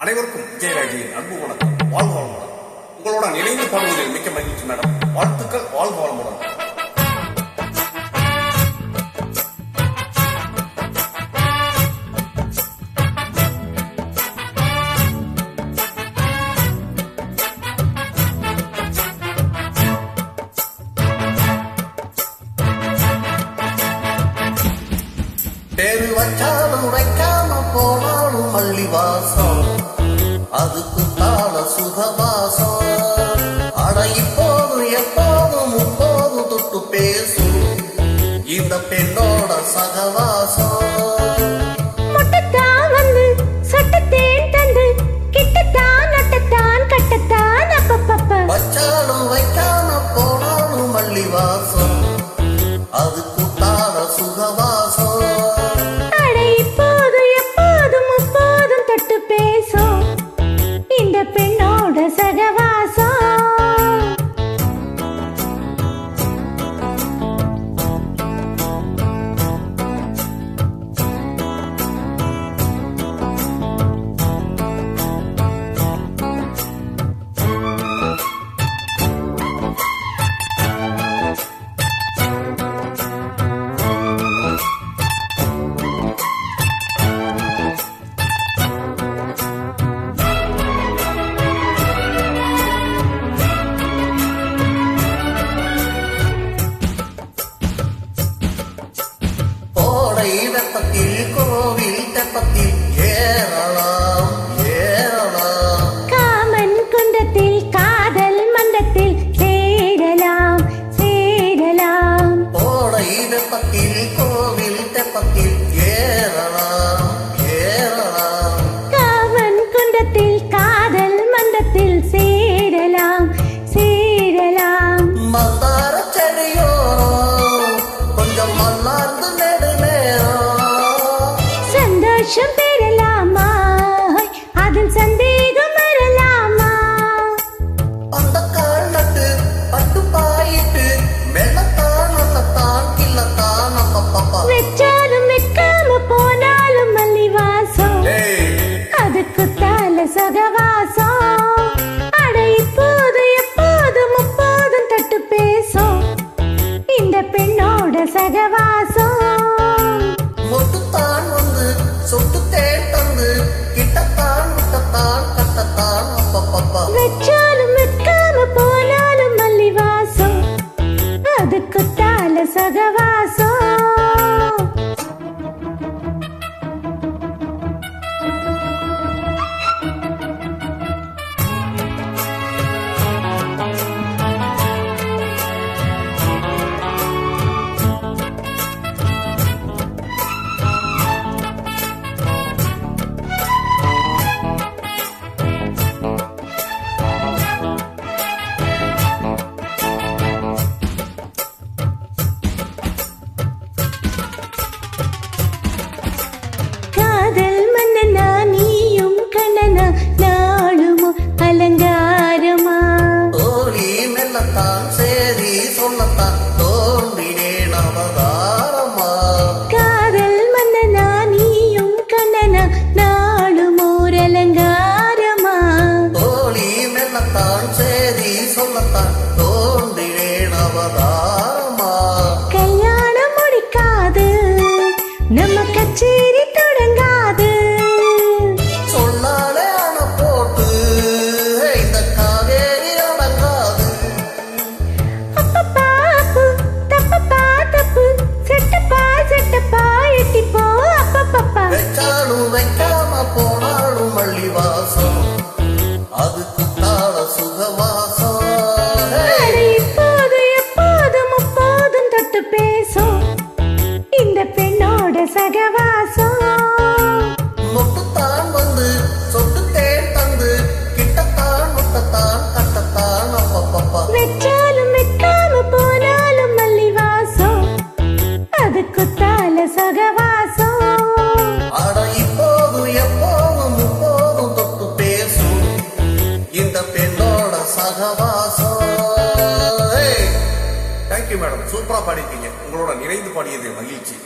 அனைவருக்கும் விஜயராஜியின் அன்பு வணக்கம். வாழ்க வளமுடன். உங்களுடன் இணைந்து பாடுவதில் மிக்க மகிழ்ச்சி மேடம். வாழ்த்துக்கள். வாழ்க வளமுடன். பேரு வச்சாலும் வைக்காம போனாலும் மல்லி வாசம், அதுக்கு தாள சுகவாசம். அட இப்போதும் எப்போதும் முப்போதும் தொட்டு பேசும் இந்த பெண்ணோட சகவாசம். வச்சாலும் வைக்காம போனாலும் மல்லி வாசம், அதுக்கு தாள சுகவாசம். வெப்பத்தில் கோவில் தெப்பத்தில் ஏறலாம் ஏறலாம், காமன் குன்றத்தில் காதல் மண்டத்தில் சேரலாம் சேரலாம். கோடை வெப்பத்தில் கோவில் தெப்பத்தில் ஏறலாம் ஏறலாம், காமன் குன்றத்தில் காதல் மண்டத்தில் சேரலாம் சேரலாம். மந்தார செடியோரம் கொஞ்சம் மல்லார்ந்து சந்தோஷம் பெறலாமா, அதில் சந்தேகம் வரலாமா? அந்த கால் நட்டு பட்டு பாயிட்டு மெல்லத்தான் நல்லத்தான் கில்லத்தான் அப்பப்பா. வெச்சாலும் வெக்காம போனாலும் மல்லி வாசம், அதுக்கு தால சகவாசம். அட இப்போது எப்போதும் முப்போதும் தட்டு பேசும் இந்த பெண்ணோட சகவாசம். மொட்டுத்தான் வந்து சொட்டு தேன் தந்து கிட்டத்தான் விட்டத்தான் கட்டத்தான் அப்பப்பா. வெச்சாலும் வெக்காம போனாலும் மல்லி வாசம், அதுக்கு தால சகவாசம். தான் சேரி சொல்லத்தான் தோன்றினேன் அவதாரமா. காதல் மன்னனா நீயும் கண்ணனா நாளும் ஓர் அலங்காரமா. தோழி மெல்லத்தான் சேரி சொல்லத்தான் தோன்றினேன் அவதாரமா. கல்யாணம் முடிக்காது நம்ம கச்சேரி தொடங்காது, சொன்னாலே அண போட்டு இந்த காவேரி அடங்காது. வெச்சாலும் வைக்காம போனாலும் மல்லி வாசம், அதுக்கு தாள சுகவாசம். இப்போது எப்போதும் முப்போதும் தொட்டு பேசும் இந்த பெண்ணோட சகவாசம். மொட்டுத்தான் வந்து சொட்டு தேன் தந்து கிட்டத்தான் முட்டத்தான் கட்டத்தான் அப்பப்பா. வெச்சாலும் வெக்காம போனாலும் மல்லி வாசம், அதுக்கு தால சகவாசம். அட இப்போதும் எப்போதும் முப்போதும் தொட்டு பேசும் இந்த பெண்ணோட சகவாசம். Thank you madam. சூப்பரா பாடிட்டீங்க. உங்களோட இணைந்து பாடியது மகிழ்ச்சி.